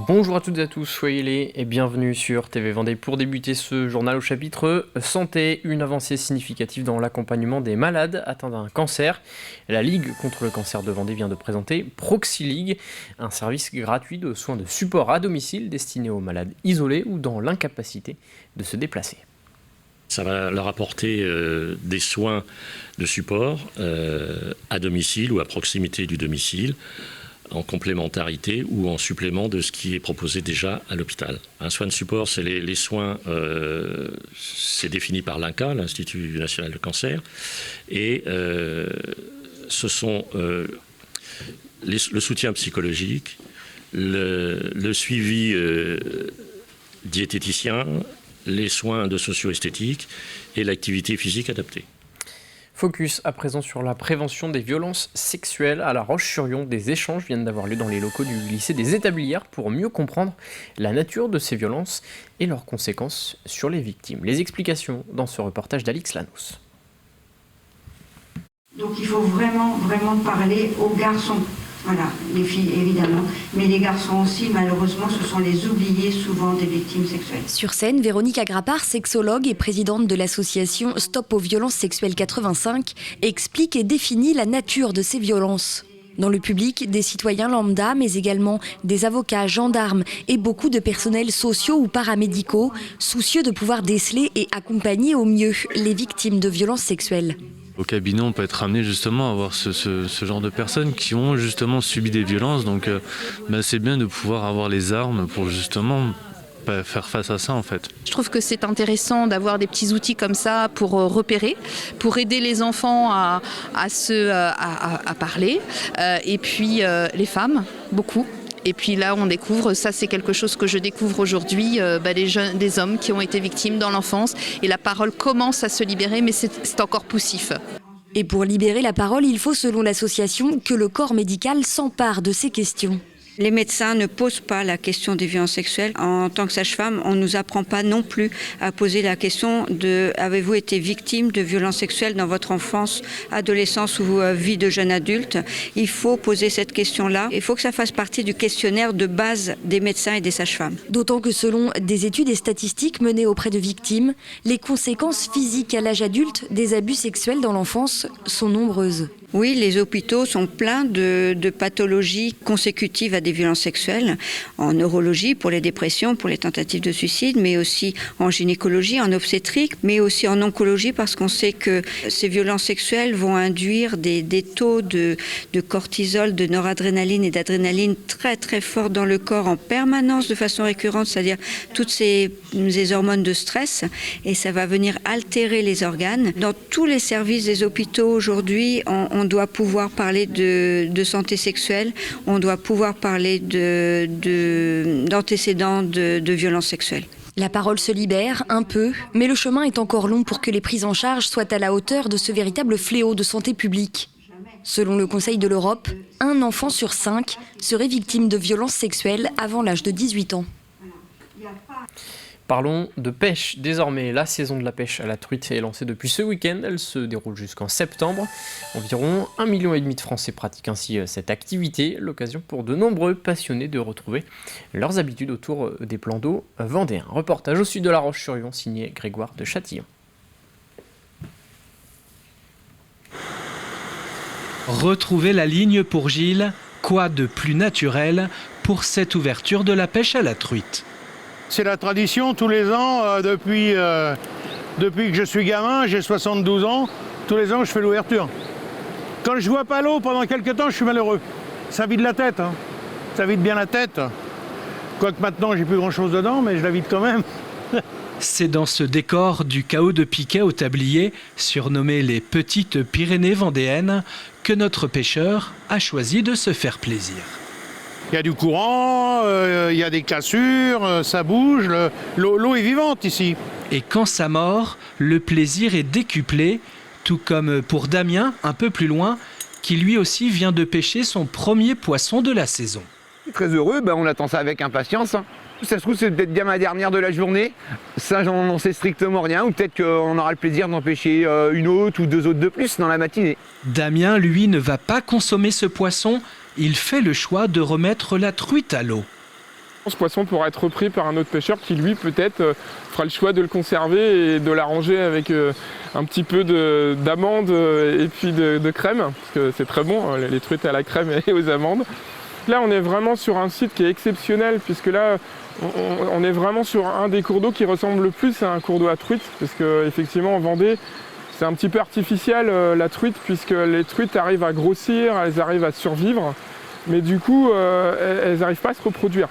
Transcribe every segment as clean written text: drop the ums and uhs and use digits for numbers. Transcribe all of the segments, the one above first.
Bonjour à toutes et à tous, soyez les et bienvenue sur TV Vendée pour débuter ce journal au chapitre santé, une avancée significative dans l'accompagnement des malades atteints d'un cancer. La Ligue contre le cancer de Vendée vient de présenter ProxyLigue, un service gratuit de soins de support à domicile destiné aux malades isolés ou dans l'incapacité de se déplacer. Ça va leur apporter des soins de support à domicile ou à proximité du domicile, en complémentarité ou en supplément de ce qui est proposé déjà à l'hôpital. Un soin de support, c'est les soins, c'est défini par l'INCa, l'Institut national du cancer, et ce sont le soutien psychologique, le suivi diététicien, les soins de socio-esthétique et l'activité physique adaptée. Focus à présent sur la prévention des violences sexuelles à La Roche-sur-Yon. Des échanges viennent d'avoir lieu dans les locaux du lycée des Établières pour mieux comprendre la nature de ces violences et leurs conséquences sur les victimes. Les explications dans ce reportage d'Alix Lanos. Donc il faut vraiment parler aux garçons. Voilà, les filles évidemment, mais les garçons aussi, malheureusement, ce sont les oubliés souvent des victimes sexuelles. Sur scène, Véronique Agrapard, sexologue et présidente de l'association Stop aux violences sexuelles 85, explique et définit la nature de ces violences. Dans le public, des citoyens lambda, mais également des avocats, gendarmes et beaucoup de personnels sociaux ou paramédicaux, soucieux de pouvoir déceler et accompagner au mieux les victimes de violences sexuelles. Au cabinet, on peut être amené justement à avoir ce genre de personnes qui ont justement subi des violences. Donc c'est bien de pouvoir avoir les armes pour justement faire face à ça en fait. Je trouve que c'est intéressant d'avoir des petits outils comme ça pour repérer, pour aider les enfants à parler. Et puis les femmes, beaucoup. Et puis là, on découvre, ça c'est quelque chose que je découvre aujourd'hui, des hommes qui ont été victimes dans l'enfance. Et la parole commence à se libérer, mais c'est encore poussif. Et pour libérer la parole, il faut, selon l'association, que le corps médical s'empare de ces questions. Les médecins ne posent pas la question des violences sexuelles. En tant que sage-femme, on ne nous apprend pas non plus à poser la question de « Avez-vous été victime de violences sexuelles dans votre enfance, adolescence ou vie de jeune adulte ?» Il faut poser cette question-là. Il faut que ça fasse partie du questionnaire de base des médecins et des sages-femmes. D'autant que selon des études et statistiques menées auprès de victimes, les conséquences physiques à l'âge adulte des abus sexuels dans l'enfance sont nombreuses. Oui, les hôpitaux sont pleins de pathologies consécutives à des violences sexuelles, en neurologie pour les dépressions, pour les tentatives de suicide, mais aussi en gynécologie, en obstétrique, mais aussi en oncologie parce qu'on sait que ces violences sexuelles vont induire des taux de cortisol, de noradrénaline et d'adrénaline très très forts dans le corps en permanence de façon récurrente, c'est-à-dire toutes ces hormones de stress, et ça va venir altérer les organes. Dans tous les services des hôpitaux aujourd'hui, on doit pouvoir parler de santé sexuelle, on doit pouvoir parler d'antécédents de violences sexuelles. La parole se libère un peu, mais le chemin est encore long pour que les prises en charge soient à la hauteur de ce véritable fléau de santé publique. Selon le Conseil de l'Europe, 1 enfant sur 5 serait victime de violences sexuelles avant l'âge de 18 ans. Parlons de pêche. Désormais, la saison de la pêche à la truite est lancée depuis ce week-end. Elle se déroule jusqu'en septembre. Environ 1,5 million de Français pratiquent ainsi cette activité. L'occasion pour de nombreux passionnés de retrouver leurs habitudes autour des plans d'eau vendéens. Reportage au sud de La Roche-sur-Yon, signé Grégoire de Châtillon. Retrouver la ligne pour Gilles, quoi de plus naturel pour cette ouverture de la pêche à la truite? C'est la tradition tous les ans, depuis que je suis gamin, j'ai 72 ans, tous les ans je fais l'ouverture. Quand je vois pas l'eau pendant quelques temps, je suis malheureux. Ça vide la tête, hein. Ça vide bien la tête. Quoique maintenant j'ai plus grand chose dedans, mais je la vide quand même. C'est dans ce décor du chaos de Piquet au tablier, surnommé les Petites Pyrénées vendéennes, que notre pêcheur a choisi de se faire plaisir. Il y a du courant, il y a des cassures, ça bouge, l'eau est vivante ici. Et quand ça mord, le plaisir est décuplé, tout comme pour Damien, un peu plus loin, qui lui aussi vient de pêcher son premier poisson de la saison. Très heureux, on attend ça avec impatience. Ça se trouve, c'est peut-être bien ma dernière de la journée. Ça, j'en sais strictement rien. Ou peut-être qu'on aura le plaisir d'en pêcher une autre ou 2 autres de plus dans la matinée. Damien, lui, ne va pas consommer ce poisson. Il fait le choix de remettre la truite à l'eau. Ce poisson pourra être repris par un autre pêcheur qui, lui, peut-être, fera le choix de le conserver et de l'arranger avec un petit peu d'amande et puis de crème, parce que c'est très bon, les truites à la crème et aux amandes. Là, on est vraiment sur un site qui est exceptionnel, puisque là, on est vraiment sur un des cours d'eau qui ressemble le plus à un cours d'eau à truite, parce qu'effectivement, en Vendée, c'est un petit peu artificiel la truite, puisque les truites arrivent à grossir, elles arrivent à survivre, mais du coup, elles n'arrivent pas à se reproduire.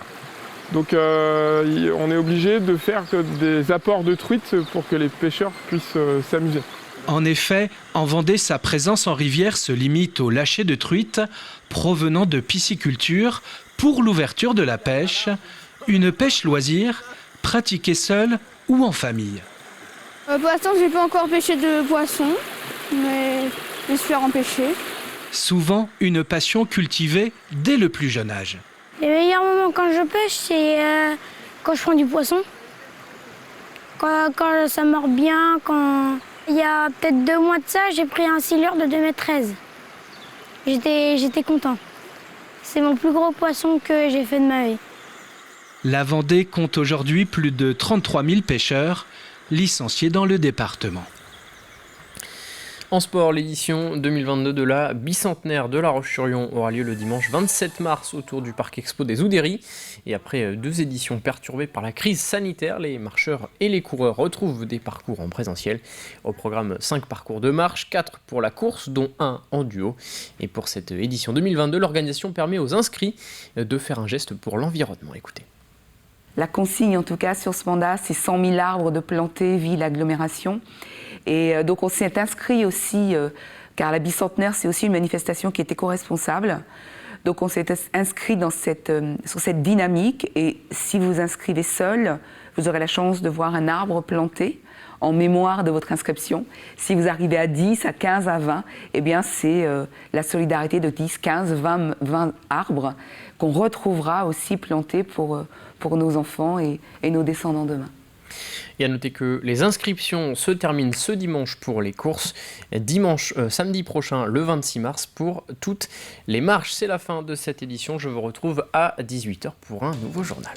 Donc on est obligé de faire des apports de truites pour que les pêcheurs puissent s'amuser. En effet, en Vendée, sa présence en rivière se limite au lâcher de truites provenant de pisciculture pour l'ouverture de la pêche, une pêche loisir pratiquée seule ou en famille. Pour l'instant, je n'ai pas encore pêché de poisson, mais j'espère en pêcher. Souvent, une passion cultivée dès le plus jeune âge. Les meilleurs moments quand je pêche, c'est quand je prends du poisson. Quand ça mord bien, quand... Il y a peut-être 2 mois de ça, j'ai pris un silure de 2,13 m. J'étais content. C'est mon plus gros poisson que j'ai fait de ma vie. La Vendée compte aujourd'hui plus de 33 000 pêcheurs licenciés dans le département. En sport, l'édition 2022 de la bicentenaire de La Roche-sur-Yon aura lieu le dimanche 27 mars autour du parc expo des Oudéries. Et après 2 éditions perturbées par la crise sanitaire, les marcheurs et les coureurs retrouvent des parcours en présentiel. Au programme 5 parcours de marche, 4 pour la course, dont 1 en duo. Et pour cette édition 2022, l'organisation permet aux inscrits de faire un geste pour l'environnement. Écoutez. La consigne, en tout cas, sur ce mandat, c'est 100 000 arbres de plantés, ville, agglomération. Et donc, on s'est inscrit aussi, car la bicentenaire, c'est aussi une manifestation qui est éco-responsable. Donc, on s'est inscrit sur cette dynamique. Et si vous vous inscrivez seul, vous aurez la chance de voir un arbre planté en mémoire de votre inscription. Si vous arrivez à 10, à 15, à 20, eh bien, c'est la solidarité de 10, 15, 20 arbres qu'on retrouvera aussi plantés pour nos enfants et nos descendants demain. Et à noter que les inscriptions se terminent ce dimanche pour les courses, samedi prochain le 26 mars pour toutes les marches. C'est la fin de cette édition, je vous retrouve à 18h pour un nouveau journal.